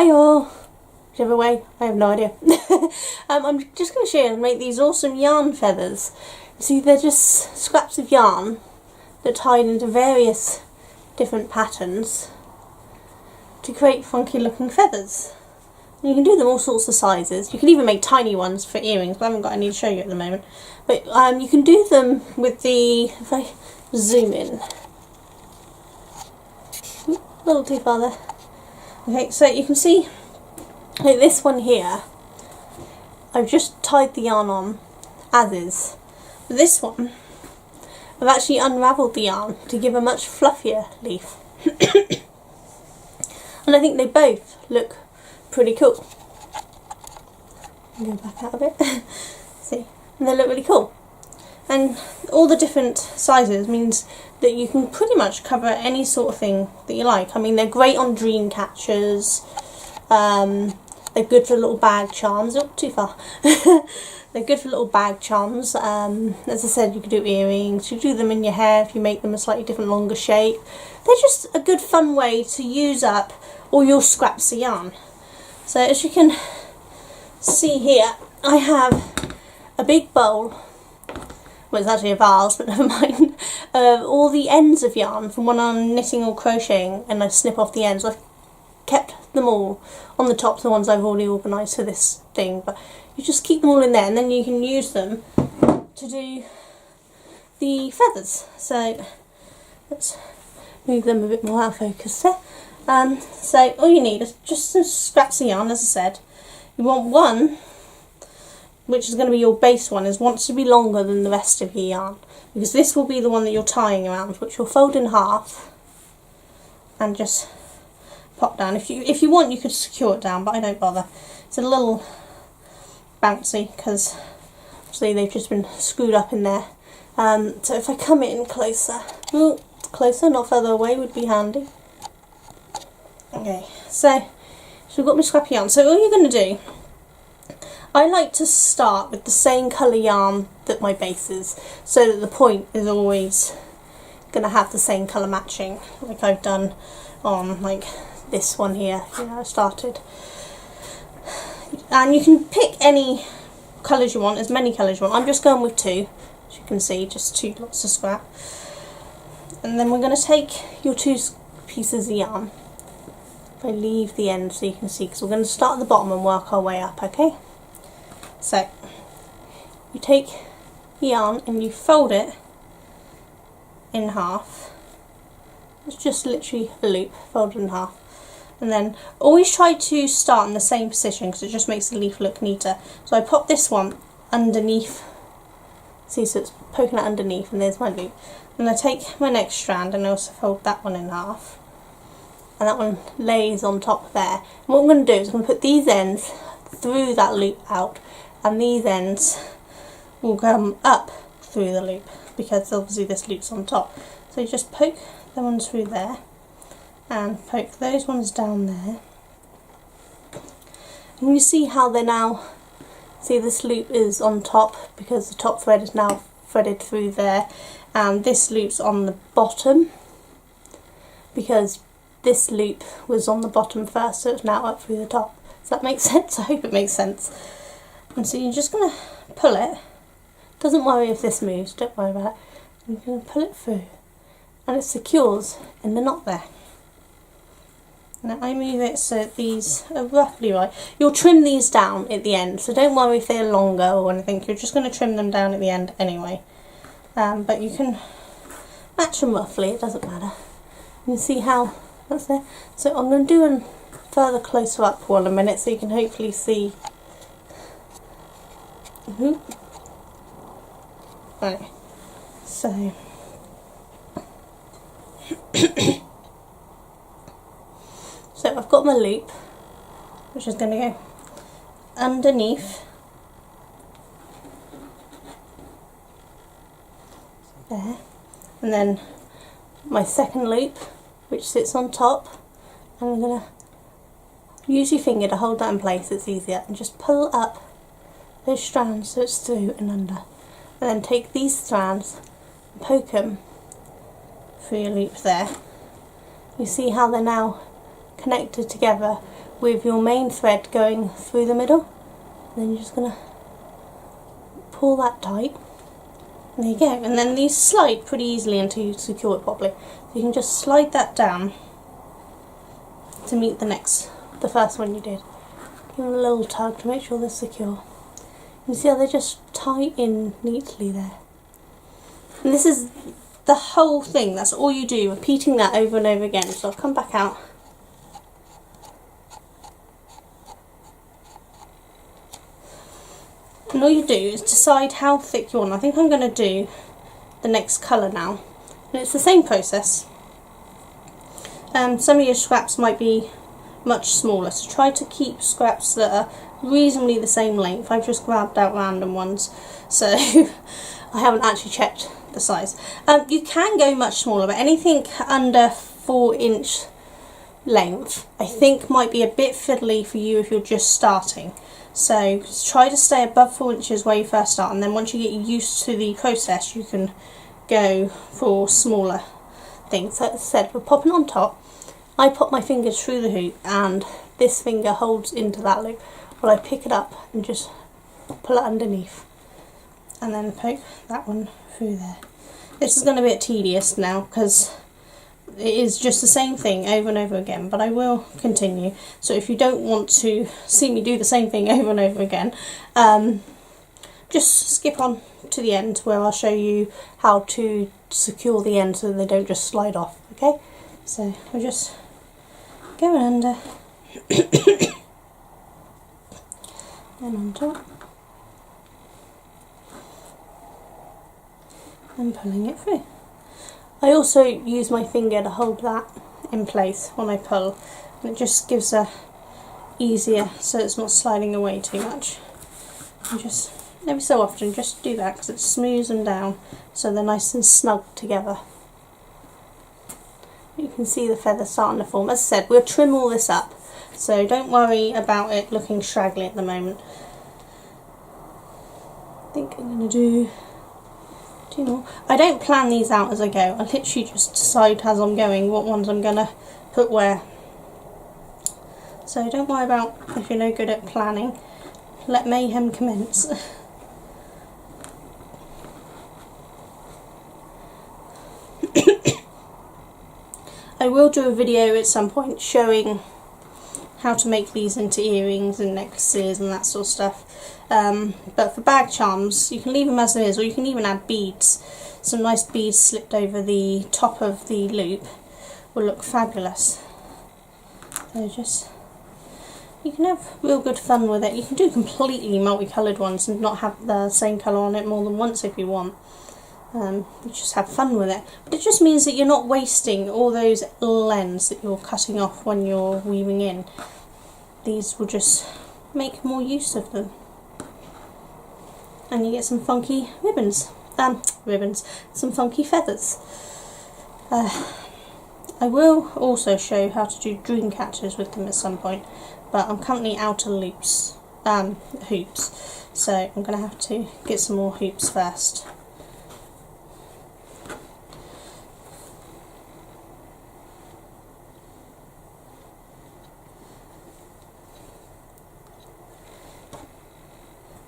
Hi-oh! Whichever way, I have no idea. I'm just going to show you how to make these awesome yarn feathers. See, they're just scraps of yarn that are tied into various different patterns to create funky looking feathers. And you can do them all sorts of sizes. You can even make tiny ones for earrings, but I haven't got any to show you at the moment. But you can do them with the, if I zoom in, a little too far there. Okay, so you can see like this one here, I've just tied the yarn on as is. But this one, I've actually unravelled the yarn to give a much fluffier leaf. And I think they both look pretty cool. Go back out a bit. See, and they look really cool. And all the different sizes means that you can pretty much cover any sort of thing that you like. I mean, they're great on dream catchers. They're good for little bag charms. Oh, too far. They're good for little bag charms. As I said, you could do earrings. You could do them in your hair if you make them a slightly different, longer shape. They're just a good, fun way to use up all your scraps of yarn. So as you can see here, I have a big bowl. Well, it's actually a vase, but never mind. All the ends of yarn from when I'm knitting or crocheting, and I snip off the ends. I've kept them all on the top, the ones I've already organised for this thing, but you just keep them all in there, and then you can use them to do the feathers. So let's move them a bit more out of focus there. So all you need is just some scraps of yarn, as I said. You want one, which is going to be your base one, wants to be longer than the rest of your yarn, because this will be the one that you're tying around, which you'll fold in half and just pop down. If you want, you could secure it down, but I don't bother. It's a little bouncy because obviously they've just been screwed up in there. So if I come in closer, not further away would be handy. Okay, so we've got my scrappy yarn. So all you're going to do, I like to start with the same colour yarn that my base is, so that the point is always going to have the same colour matching, like I've done on like this one here. I started. And you can pick any colours you want, as many colours you want. I'm just going with two, as you can see, just two lots of scrap. And then we're going to take your two pieces of yarn. If I leave the end so you can see, because we're going to start at the bottom and work our way up, okay? So, you take yarn and you fold it in half. It's just literally a loop, folded in half. And then always try to start in the same position because it just makes the leaf look neater. So I pop this one underneath. See, so it's poking out underneath, and there's my loop. And I take my next strand and I also fold that one in half. And that one lays on top there. And what I'm going to do is I'm going to put these ends through that loop out, and these ends will come up through the loop because obviously this loop's on top. So you just poke the ones through there and poke those ones down there. And you see how they're now, see this loop is on top because the top thread is now threaded through there, and this loop's on the bottom because this loop was on the bottom first, so it's now up through the top. Does that make sense? I hope it makes sense. And so you're just going to pull it. Doesn't worry if this moves, don't worry about it. You're going to pull it through and it secures in the knot there. Now I move it so these are roughly right. You'll trim these down at the end, so don't worry if they're longer or anything. You're just going to trim them down at the end anyway. But you can match them roughly, it doesn't matter. You can see how that's there. So I'm going to do a further closer up one a minute so you can hopefully see. Right, so so I've got my loop, which is going to go underneath there, and then my second loop, which sits on top, and I'm going to use your finger to hold that in place, it's easier, and just pull up those strands so it's through and under. And then take these strands and poke them through your loop there. You see how they're now connected together with your main thread going through the middle. And then you're just going to pull that tight. And there you go. And then these slide pretty easily until you secure it properly. So you can just slide that down to meet the first one you did. Give them a little tug to make sure they're secure. You see how they just tie in neatly there. And this is the whole thing. That's all you do, repeating that over and over again. So I'll come back out. And all you do is decide how thick you want. I think I'm going to do the next colour now. And it's the same process. Some of your scraps might be much smaller, so try to keep scraps that are reasonably the same length. I've just grabbed out random ones, so I haven't actually checked the size. You can go much smaller, but anything under 4-inch length I think might be a bit fiddly for you if you're just starting. So try to stay above 4 inches where you first start, and then once you get used to the process you can go for smaller things. So as I said, we're popping on top. I pop my fingers through the hoop and this finger holds into that loop while I pick it up and just pull it underneath and then poke that one through there. This is going to be a bit tedious now because it is just the same thing over and over again, but I will continue. So if you don't want to see me do the same thing over and over again, just skip on to the end where I'll show you how to secure the end so they don't just slide off. Okay, so we're just going under and on top and pulling it through. I also use my finger to hold that in place when I pull, and it just gives a easier so it's not sliding away too much. And just every so often just do that because it smooths them down so they're nice and snug together. You can see the feather starting to form. As I said, we'll trim all this up, so don't worry about it looking straggly at the moment. I think I'm going to do 2 more. I don't plan these out as I go. I literally just decide as I'm going what ones I'm going to put where. So don't worry about if you're no good at planning. Let mayhem commence. I will do a video at some point showing how to make these into earrings and necklaces and that sort of stuff. But for bag charms, you can leave them as it is, or you can even add beads. Some nice beads slipped over the top of the loop will look fabulous. So you can have real good fun with it. You can do completely multicoloured ones and not have the same colour on it more than once if you want. You just have fun with it. But it just means that you're not wasting all those little ends that you're cutting off when you're weaving in. These will just make more use of them. And you get some funky ribbons. Some funky feathers. I will also show how to do dream catchers with them at some point, but I'm currently out of hoops, so I'm going to have to get some more hoops first.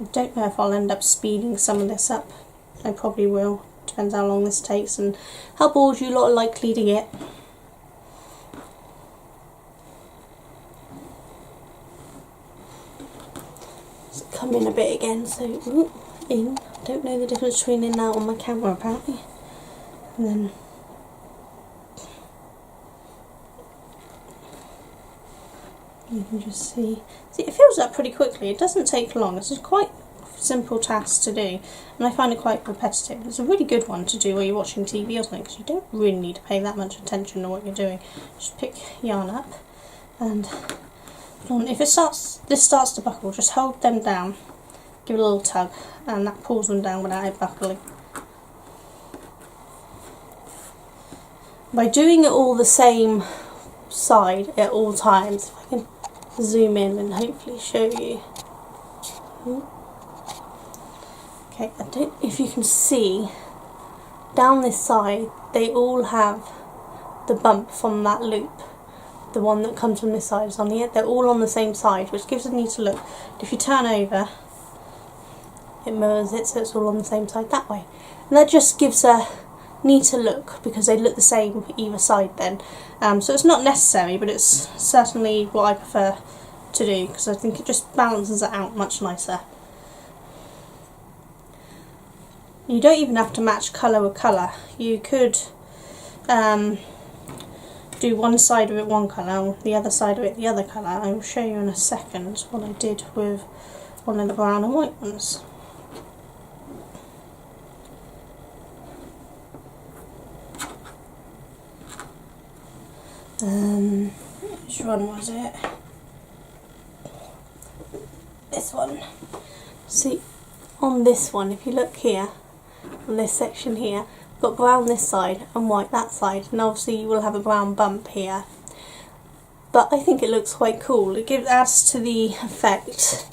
I don't know if I'll end up speeding some of this up. I probably will. Depends how long this takes and how bored you lot are likely to get. Just come in a bit again, so in. Don't know the difference between in and out on my camera apparently. And then you can just see it fills up pretty quickly. It doesn't take long. It's a quite simple task to do, and I find it quite repetitive. It's a really good one to do while you're watching TV or something, because you don't really need to pay that much attention to what you're doing. Just pick yarn up, and if this starts to buckle, just hold them down, give it a little tug, and that pulls them down without it buckling. By doing it all the same side at all times, if I can zoom in and hopefully show you. Okay, I don't know if you can see down this side, they all have the bump from that loop the one that comes from this side is on the end. They're all on the same side, which gives a neater look. If you turn over, it mirrors it, so it's all on the same side that way. And that just gives a neater look because they look the same either side then. So it's not necessary, but it's certainly what I prefer to do because I think it just balances it out much nicer. You don't even have to match colour with colour. You could do one side of it one colour, the other side of it the other colour. I will show you in a second what I did with one of the brown and white ones. Which one was it? This one. See, on this one, if you look here, on this section here, I've got brown this side and white that side, and obviously you will have a brown bump here. But I think it looks quite cool. It adds to the effect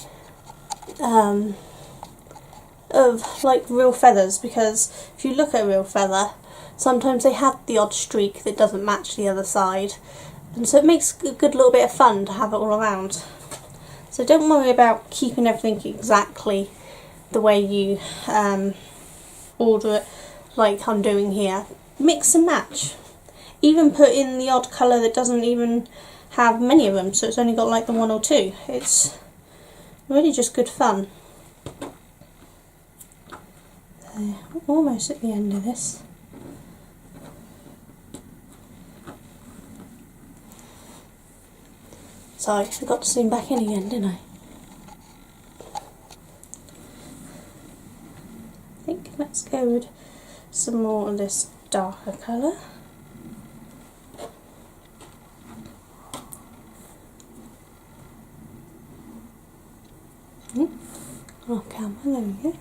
of like real feathers, because if you look at a real feather, sometimes they have the odd streak that doesn't match the other side, and so it makes a good little bit of fun to have it all around. So don't worry about keeping everything exactly the way you order it, like I'm doing here. Mix and match. Even put in the odd colour that doesn't even have many of them, so it's only got like the one or two. It's really just good fun. So, almost at the end of this. Sorry, I got to zoom back in again, didn't I? I think let's go with some more of this darker colour. Oh, camera, there we go.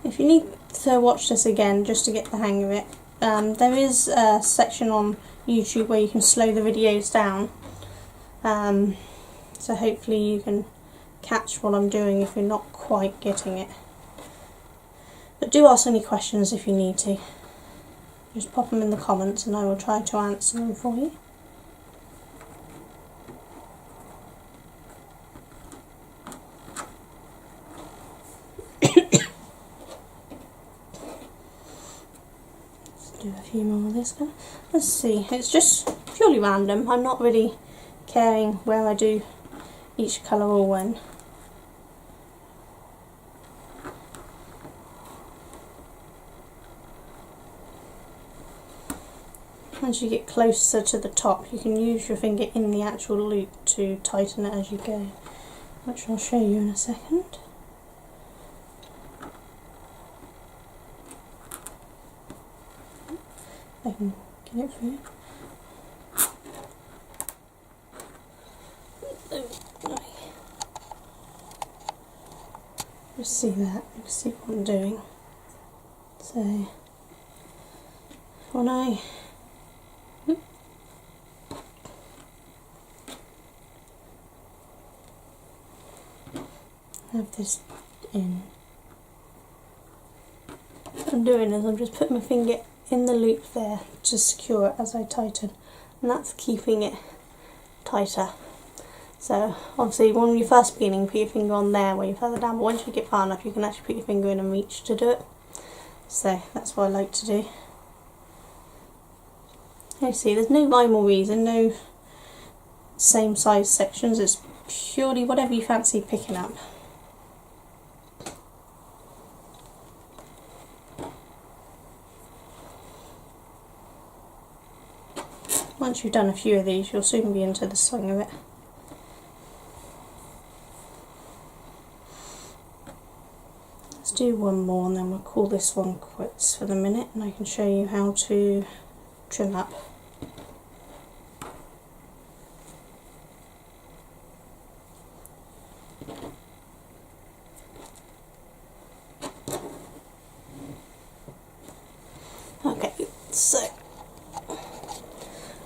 If you need to watch this again just to get the hang of it, there is a section on YouTube where you can slow the videos down, so hopefully you can catch what I'm doing if you're not quite getting it. But do ask any questions if you need to. Just pop them in the comments and I will try to answer them for you. Do a few more of this. Let's see, it's just purely random. I'm not really caring where I do each colour or when. As you get closer to the top, you can use your finger in the actual loop to tighten it as you go, which I'll show you in a second. I can get it for you. Just see that, see what I'm doing. So when I have this in, what I'm doing is I'm just putting my finger in the loop there to secure it as I tighten, and that's keeping it tighter. So obviously when you're first beginning, put your finger on there where you're further down, but once you get far enough you can actually put your finger in and reach to do it. So that's what I like to do. You see, there's no rhyme or reason, no same size sections, it's purely whatever you fancy picking up. Once you've done a few of these, you'll soon be into the swing of it. Let's do one more and then we'll call this one quits for the minute, and I can show you how to trim up. Okay, so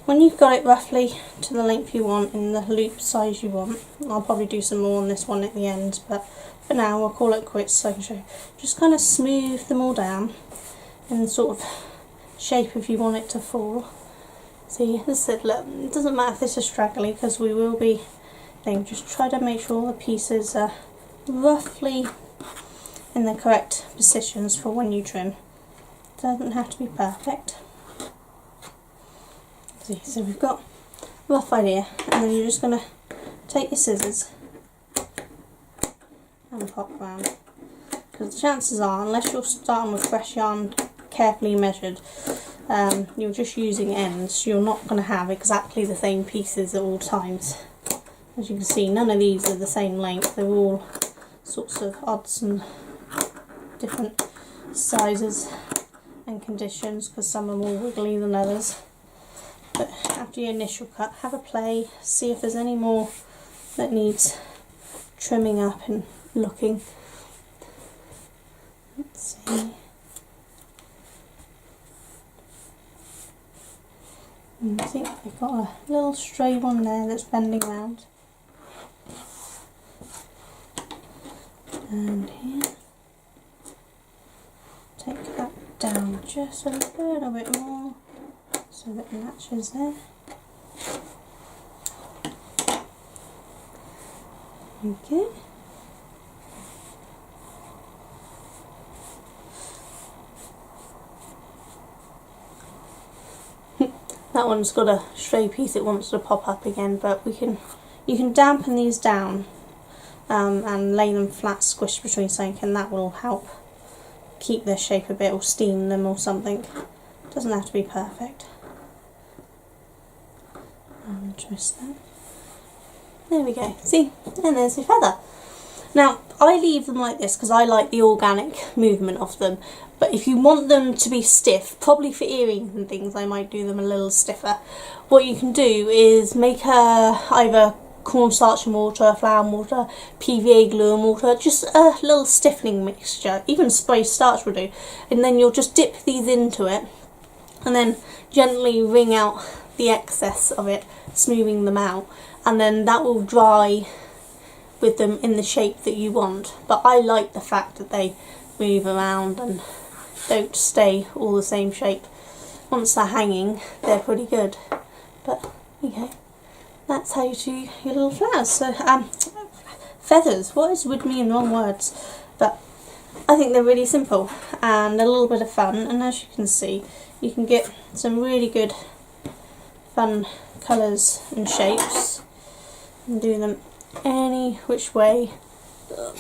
when you've got it roughly to the length you want and the loop size you want, I'll probably do some more on this one at the end, but for now we'll call it quits so I can show you. Just kind of smooth them all down and sort of shape if you want it to fall. See, as I said, look, it doesn't matter if this is straggly because we will be just try to make sure all the pieces are roughly in the correct positions for when you trim. It doesn't have to be perfect. See, so we've got a rough idea, and then you're just going to take your scissors and pop round. Because the chances are, unless you're starting with fresh yarn carefully measured, you're just using ends, you're not going to have exactly the same pieces at all times. As you can see, none of these are the same length, they're all sorts of odds and different sizes and conditions, because some are more wiggly than others. But after your initial cut, have a play, see if there's any more that needs trimming up and looking. Let's see. And I think we've got a little stray one there that's bending round. And here, take that down just a little bit more so that it matches there. Okay. That one's got a stray piece it wants to pop up again, but you can dampen these down and lay them flat, squished between something, and that will help keep their shape a bit, or steam them or something. It doesn't have to be perfect. And twist that. There we go. See? And there's your feather. Now, I leave them like this because I like the organic movement of them. But if you want them to be stiff, probably for earrings and things, I might do them a little stiffer. What you can do is make either cornstarch and water, flour and water, PVA glue and water, just a little stiffening mixture. Even spray starch will do. And then you'll just dip these into it and then gently wring out the excess of it, smoothing them out. And then that will dry with them in the shape that you want. But I like the fact that they move around and don't stay all the same shape. Once they're hanging, they're pretty good. But okay, that's how you do your little flowers. So feathers, what is with me in wrong words? But I think they're really simple and a little bit of fun, and as you can see, you can get some really good fun colours and shapes and do them any which way. Go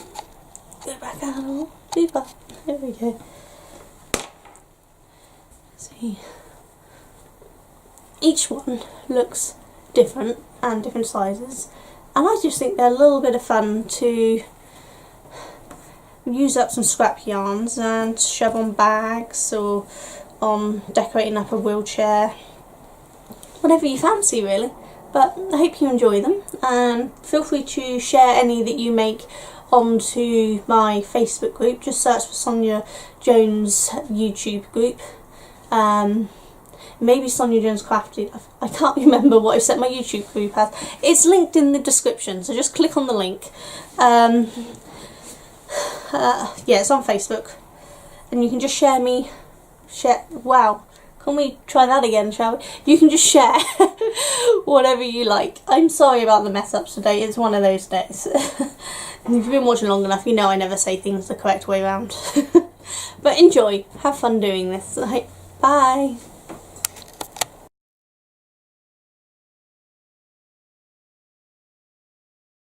back out a little deeper. There we go. See, each one looks different and different sizes, and I just think they're a little bit of fun to use up some scrap yarns and shove on bags or on decorating up a wheelchair, whatever you fancy really. But I hope you enjoy them, and feel free to share any that you make onto my Facebook group. Just search for Sonia Jones YouTube group. Maybe Sonia Jones Crafted. I can't remember what I set my YouTube group as. It's linked in the description, so just click on the link. Yeah, it's on Facebook, and you can just wow, can we try that again, shall we? You can just share whatever you like. I'm sorry about the mess ups today, it's one of those days. If you've been watching long enough, you know I never say things the correct way around. But enjoy, have fun doing this. Bye.